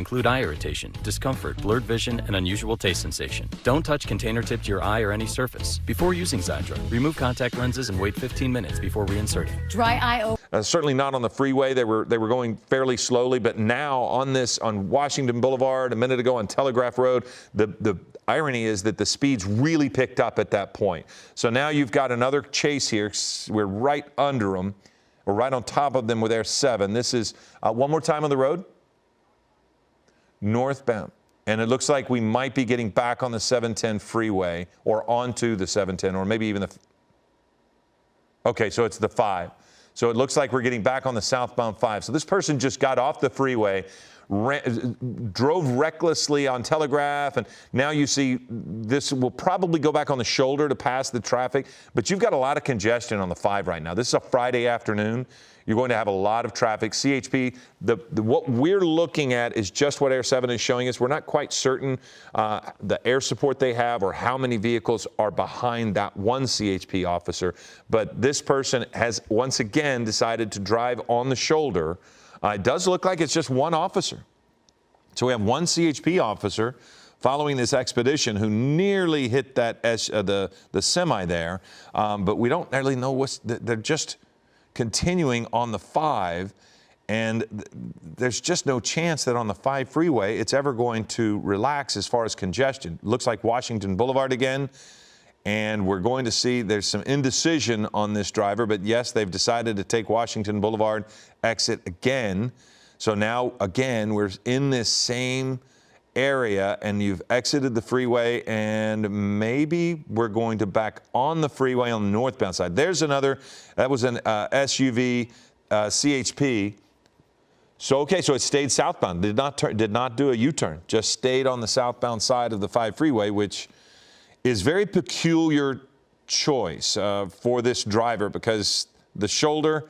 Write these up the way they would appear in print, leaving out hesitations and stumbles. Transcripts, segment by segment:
include eye irritation, discomfort, blurred vision, and unusual taste sensation. Don't touch container tip to your eye or any surface. Before using Xiidra, remove contact lenses and wait 15 minutes before reinserting. Dry eye. Certainly not on the freeway. They were going fairly slowly, but now on Washington Boulevard, a minute ago on Telegraph Road, the irony is that the speeds really picked up at that point. So now you've got another chase here. We're right under them. We're right on top of them with their 7. This is one more time on the road. Northbound. And it looks like we might be getting back on the 710 freeway or onto the 710 or maybe even the. Okay, so it's the 5. So it looks like we're getting back on the southbound 5. So this person just got off the freeway, drove recklessly on Telegraph, and now you see this will probably go back on the shoulder to pass the traffic, but you've got a lot of congestion on the 5 right now. This is a Friday afternoon. You're going to have a lot of traffic. CHP, what we're looking at is just what Air 7 is showing us. We're not quite certain the air support they have or how many vehicles are behind that one CHP officer, but this person has once again decided to drive on the shoulder. It does look like it's just one officer. So we have one CHP officer following this expedition who nearly hit that the semi there, but we don't really know they're just continuing on the 5, and there's just no chance that on the 5 freeway it's ever going to relax as far as congestion. Looks like Washington Boulevard again. And we're going to see there's some indecision on this driver, but yes, they've decided to take Washington Boulevard exit again. So now, again, we're in this same area, and you've exited the freeway, and maybe we're going to back on the freeway on the northbound side. There's another, that was an SUV CHP. So, okay, so it stayed southbound, did not do a U-turn, just stayed on the southbound side of the 5 freeway, which is very peculiar choice for this driver because the shoulder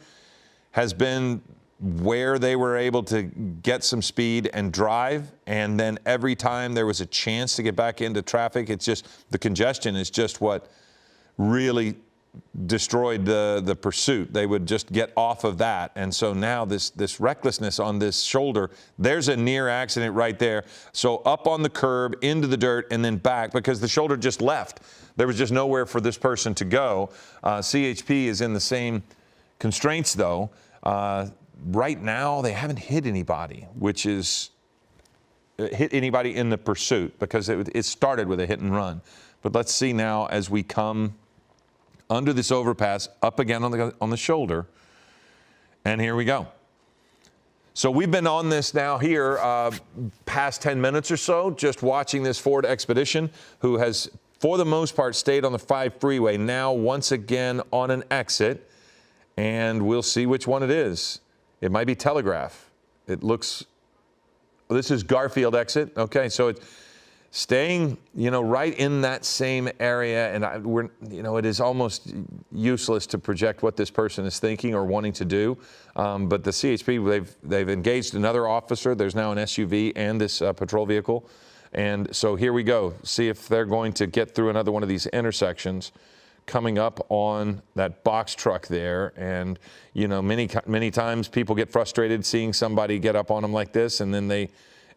has been where they were able to get some speed and drive, and then every time there was a chance to get back into traffic, it's just the congestion is just what really destroyed the pursuit. They would just get off of that, and so now this recklessness on this shoulder, there's a near accident right there. So up on the curb, into the dirt, and then back because the shoulder just left. There was just nowhere for this person to go. CHP is in the same constraints though. Right now they haven't hit anybody, which is hit anybody in the pursuit because it started with a hit and run. But let's see now as we come under this overpass, up again on the shoulder, and here we go. So we've been on this now here past 10 minutes or so, just watching this Ford Expedition, who has, for the most part, stayed on the 5 freeway, now once again on an exit, and we'll see which one it is. It might be Telegraph. It looks, this is Garfield exit. Okay, so it's staying, right in that same area, and it is almost useless to project what this person is thinking or wanting to do. But the CHP, they've engaged another officer. There's now an SUV and this patrol vehicle, and so here we go. See if they're going to get through another one of these intersections, coming up on that box truck there. And many times people get frustrated seeing somebody get up on them like this, and then they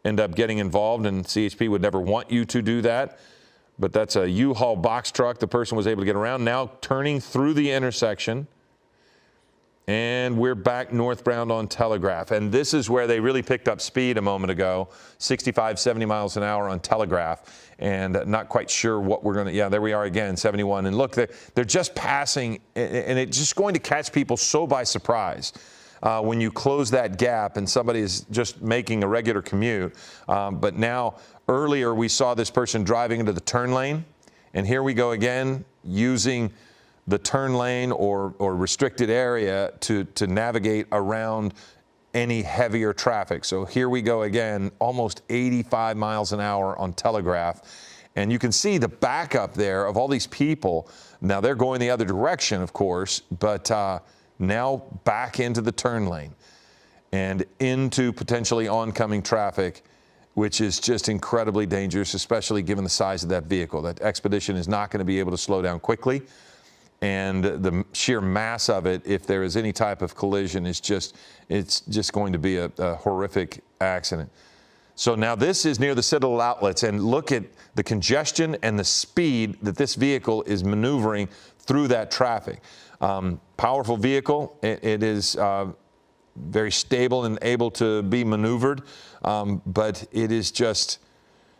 end up getting involved, and CHP would never want you to do that. But that's a U-Haul box truck. The person was able to get around, now turning through the intersection. And we're back northbound on Telegraph. And this is where they really picked up speed a moment ago, 65, 70 miles an hour on Telegraph. And not quite sure what we're going to, yeah, there we are again, 71. And look, they're just passing, and it's just going to catch people so by surprise. When you close that gap and somebody is just making a regular commute. But now, earlier we saw this person driving into the turn lane, and here we go again, using the turn lane or restricted area to navigate around any heavier traffic. So here we go again, almost 85 miles an hour on Telegraph. And you can see the backup there of all these people. Now they're going the other direction, of course, but now back into the turn lane and into potentially oncoming traffic, which is just incredibly dangerous, especially given the size of that vehicle. That Expedition is not going to be able to slow down quickly, and the sheer mass of it, if there is any type of collision, it's just going to be a horrific accident. So now this is near the Citadel outlets, and look at the congestion and the speed that this vehicle is maneuvering through that traffic. Powerful vehicle. It is very stable and able to be maneuvered, but it is just,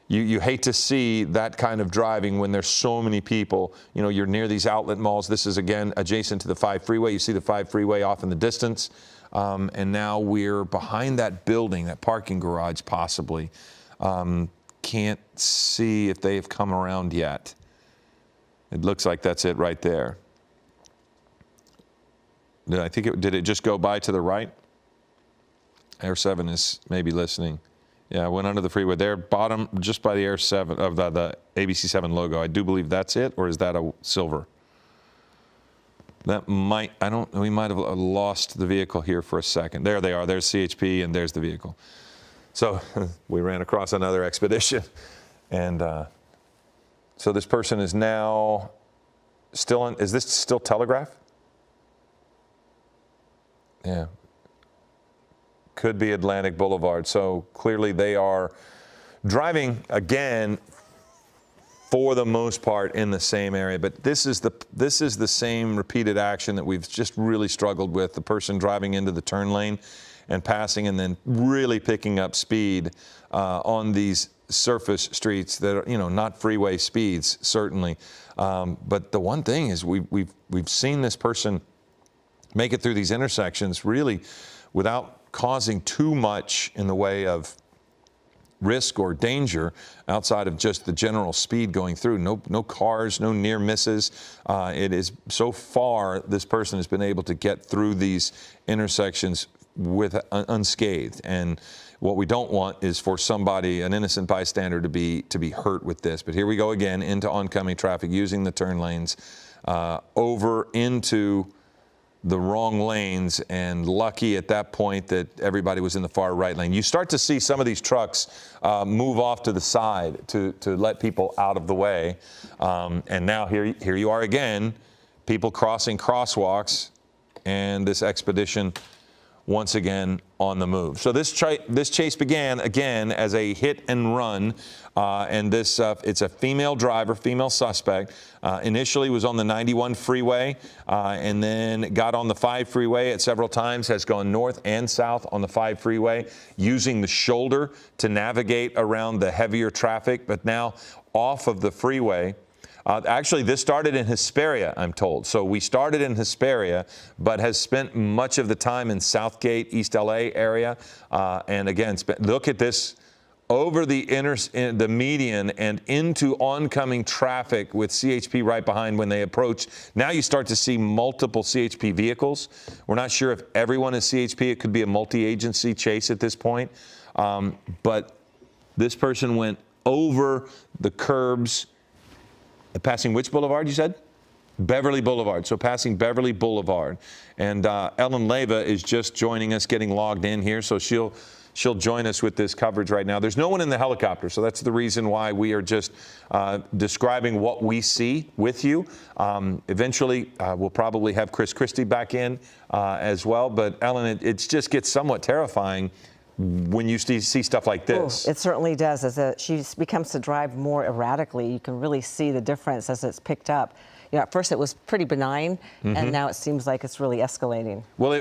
you hate to see that kind of driving when there's so many people. You know, you're near these outlet malls. This is, again, adjacent to the 5 freeway. You see the 5 freeway off in the distance. And now we're behind that building, that parking garage possibly. Can't see if they've come around yet. It looks like that's it right there. Did it just go by to the right? Air 7 is maybe listening. Yeah, I went under the freeway there, bottom, just by the Air 7 of the ABC 7 logo. I do believe that's it, or is that a silver? That might, we might have lost the vehicle here for a second. There they are. There's CHP and there's the vehicle. So we ran across another expedition. And so this person is now still on, is this still Telegraph? Yeah. Could be Atlantic Boulevard. So clearly they are driving again, for the most part, in the same area. But this is the same repeated action that we've just really struggled with. The person driving into the turn lane and passing, and then really picking up speed on these surface streets that are, you know, not freeway speeds, certainly. But the one thing is we've seen this person make it through these intersections really without causing too much in the way of risk or danger outside of just the general speed going through. No cars, no near misses. It is so far this person has been able to get through these intersections with unscathed. And what we don't want is for somebody, an innocent bystander, to be hurt with this. But here we go again into oncoming traffic, using the turn lanes over into the wrong lanes, and lucky at that point that everybody was in the far right lane. You start to see some of these trucks move off to the side to let people out of the way. And now here you are again, people crossing crosswalks, and this expedition once again on the move. So this chase began again as a hit and run, and this it's a female driver, female suspect. Initially was on the 91 freeway, and then got on the 5 freeway at several times, has gone north and south on the 5 freeway, using the shoulder to navigate around the heavier traffic, but now off of the freeway. Actually, this started in Hesperia, I'm told. So we started in Hesperia, but has spent much of the time in Southgate, East L.A. area. And again, look at this, over the median and into oncoming traffic with CHP right behind when they approach. Now you start to see multiple CHP vehicles. We're not sure if everyone is CHP. It could be a multi-agency chase at this point. But this person went over the curbs. Passing which boulevard, you said? Beverly Boulevard. So passing Beverly Boulevard. And Ellen Leyva is just joining us, getting logged in here. So she'll join us with this coverage right now. There's no one in the helicopter, so that's the reason why we are just describing what we see with you. Eventually, we'll probably have Chris Christie back in as well. But Ellen, it just gets somewhat terrifying when you see stuff like this. Oh, it certainly does. As she becomes to drive more erratically, you can really see the difference as it's picked up. You know, at first it was pretty benign, and now it seems like it's really escalating. Well,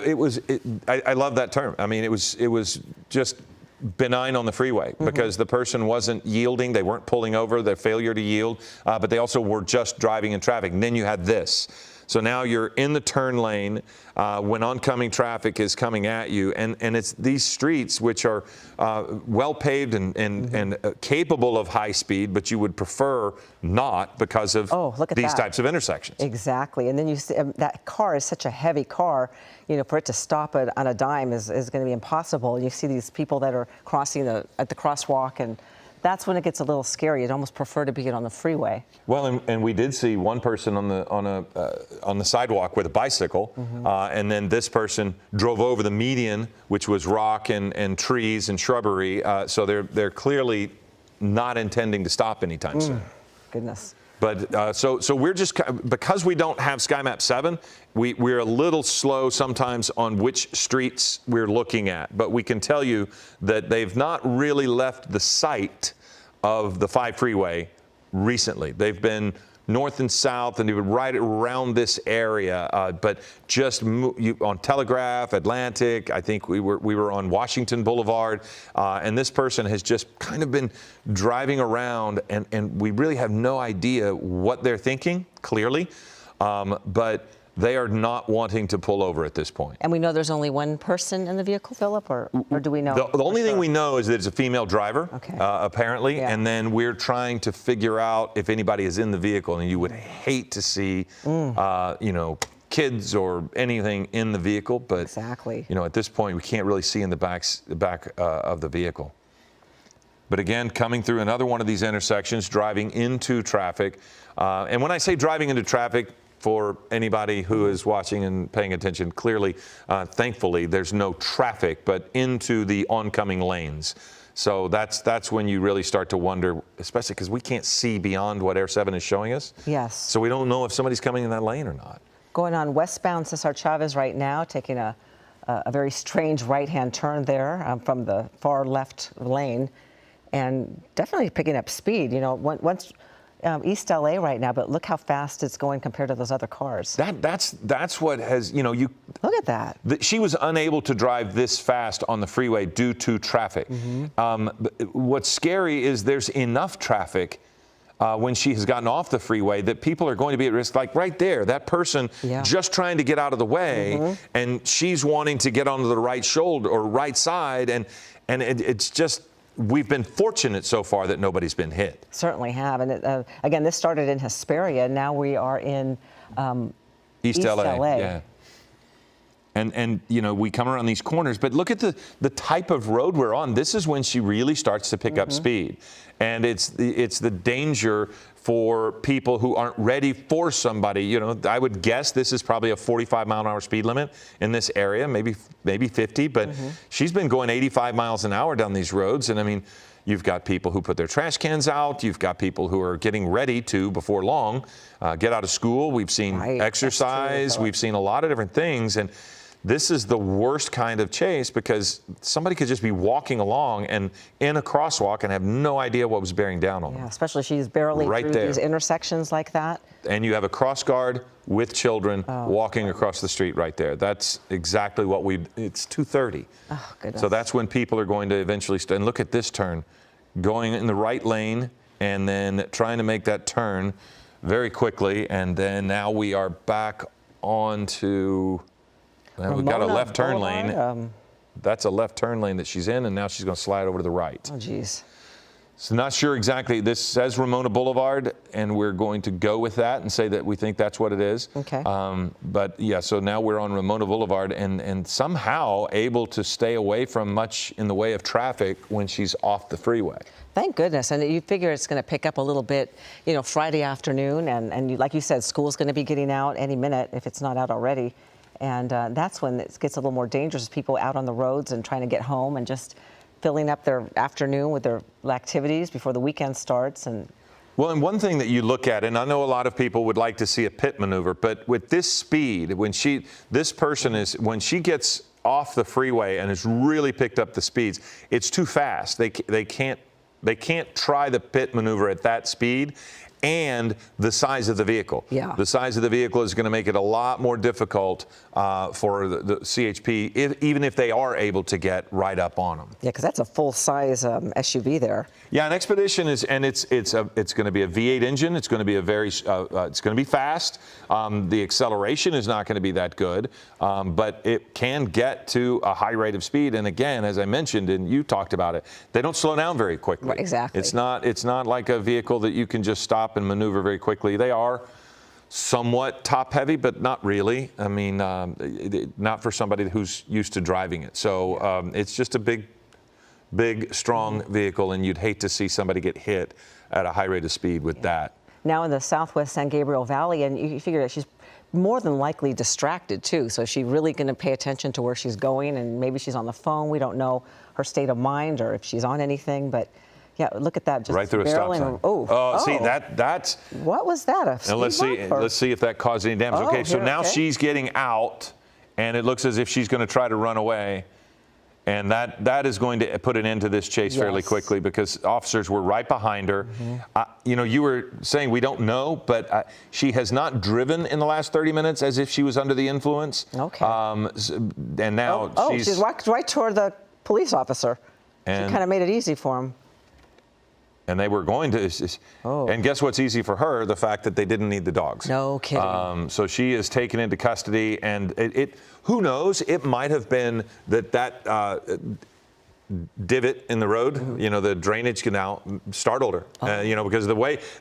I love that term. I mean, it was just benign on the freeway because the person wasn't yielding. They weren't pulling over, their failure to yield, but they also were just driving in traffic. And then you had this. So now you're in the turn lane when oncoming traffic is coming at you, and it's these streets which are well paved and capable of high speed, but you would prefer not because of these types of intersections. Exactly, and then you see that car is such a heavy car. You know, for it to stop it on a dime is going to be impossible. You see these people that are crossing at the crosswalk, and that's when it gets a little scary. You'd almost prefer to be on the freeway. Well, and we did see one person on the sidewalk with a bicycle, and then this person drove over the median, which was rock and trees and shrubbery. So they're clearly not intending to stop anytime soon. Goodness. But so we're just, because we don't have SkyMap 7, we're a little slow sometimes on which streets we're looking at. But we can tell you that they've not really left the site of the 5 freeway recently. They've been north and south and even right around this area, but just on Telegraph, Atlantic, I think we were on Washington Boulevard, and this person has just kind of been driving around, and we really have no idea what they're thinking, clearly, but they are not wanting to pull over at this point. And we know there's only one person in the vehicle, Philip, or do we know? The only thing we know is that it's a female driver, apparently, Yeah. and then we're trying to figure out if anybody is in the vehicle, and you would hate to see, you know, kids or anything in the vehicle, but Exactly. you know, at this point, we can't really see in the back of the vehicle. But again, coming through another one of these intersections, driving into traffic, and when I say driving into traffic, for anybody who is watching and paying attention, clearly, thankfully, there's no traffic, but into the oncoming lanes. So that's when you really start to wonder, especially because we can't see beyond what Air 7 is showing us. Yes. So we don't know if somebody's coming in that lane or not. Going on westbound Cesar Chavez right now, taking a very strange right-hand turn there from the far left lane, and definitely picking up speed. You know, once East L.A. right now, but look how fast it's going compared to those other cars. That's what has, you know, you Look at that. She was unable to drive this fast on the freeway due to traffic. What's scary is there's enough traffic when she has gotten off the freeway that people are going to be at risk. Like right there, that person just trying to get out of the way, and she's wanting to get onto the right shoulder or right side, and it's just. We've been fortunate so far that nobody's been hit. Certainly have. And again, this started in Hesperia. Now we are in East LA. LA. Yeah. And you know, we come around these corners, but look at the type of road we're on. This is when she really starts to pick up speed. And it's the danger for people who aren't ready for somebody. You know, I would guess this is probably a 45-mile-an-hour speed limit in this area, maybe 50, but she's been going 85 miles an hour down these roads. And I mean, you've got people who put their trash cans out. You've got people who are getting ready to, before long, get out of school. We've seen exercise. We've seen a lot of different things. And this is the worst kind of chase because somebody could just be walking along and in a crosswalk and have no idea what was bearing down on them. Yeah, especially she's barely through these intersections like that. And you have a cross guard with children walking across the street right there. That's exactly what it's 2:30. Oh, goodness. So that's when people are going to eventually and look at this turn, going in the right lane and then trying to make that turn very quickly. And then now we are back onto... Well, we've got a left turn lane. That's a left turn lane that she's in, and now she's going to slide over to the right. Oh, geez. So not sure exactly. This says Ramona Boulevard, and we're going to go with that and say that we think that's what it is. Okay. But yeah, so now we're on Ramona Boulevard and somehow able to stay away from much in the way of traffic when she's off the freeway. Thank goodness. And you figure it's going to pick up a little bit, you know, Friday afternoon, and like you said, school's going to be getting out any minute if it's not out already. And that's when it gets a little more dangerous, people out on the roads and trying to get home and just filling up their afternoon with their activities before the weekend starts. Well, and one thing that you look at, and I know a lot of people would like to see a pit maneuver, but with this speed, when she gets off the freeway and has really picked up the speeds, it's too fast. They can't try the pit maneuver at that speed. And the size of the vehicle. Yeah. The size of the vehicle is going to make it a lot more difficult for the CHP, even if they are able to get right up on them. Yeah, because that's a full-size SUV there. Yeah, an Expedition is, and it's going to be a V8 engine. It's going to be it's going to be fast. The acceleration is not going to be that good, but it can get to a high rate of speed. And again, as I mentioned, and you talked about it, they don't slow down very quickly. Right, exactly. It's not like a vehicle that you can just stop and maneuver very quickly. They are somewhat top heavy, but not really. I mean, not for somebody who's used to driving it. So it's just a big, strong vehicle, and you'd hate to see somebody get hit at a high rate of speed with that. Now in the southwest San Gabriel Valley, and you figure that she's more than likely distracted too. So is she really going to pay attention to where she's going? And maybe she's on the phone. We don't know her state of mind or if she's on anything, but Yeah, look at that. Just right through a stop barreling. sign. Oh, see that's. What was that? A And let's speed bump, or- see if that caused any damage. Oh, Okay, so here, now okay. she's getting out, and it looks as if she's going to try to run away. And that is going to put an end to this chase fairly Yes. quickly because officers were right behind her. You know, you were saying we don't know, but she has not driven in the last 30 minutes as if she was under the influence. Okay. And now she's walked right toward the police officer. She kind of made it easy for him. And they were going to. And guess what's easy for her? The fact that they didn't need the dogs. No kidding. So she is taken into custody, and who knows? It might have been that divot in the road, you know, the drainage canal, startled her. You know, because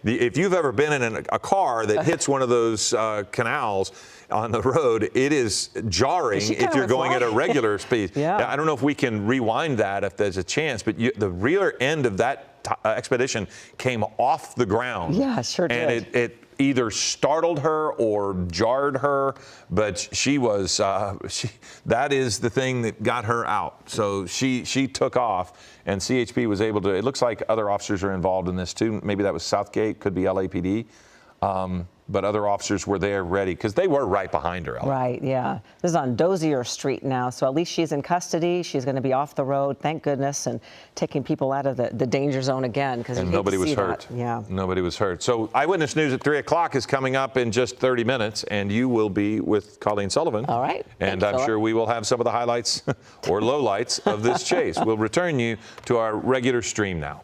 if you've ever been in a car that hits one of those canals on the road, it is jarring if you're going at a regular speed. Yeah. I don't know if we can rewind that if there's a chance, but the rear end of that expedition came off the ground. Yeah, it sure did. And it either startled her or jarred her, but she was, that is the thing that got her out. So she took off, and CHP was able to, it looks like other officers are involved in this too. Maybe that was Southgate, could be LAPD. But other officers were there ready because they were right behind her. Right, yeah. This is on Dozier Street now, so at least she's in custody. She's going to be off the road, thank goodness, and taking people out of the danger zone again. Because nobody was hurt. Yeah. Nobody was hurt. So Eyewitness News at 3 o'clock is coming up in just 30 minutes, and you will be with Colleen Sullivan. All right. And I'm sure we will have some of the highlights or lowlights of this chase. We'll return you to our regular stream now.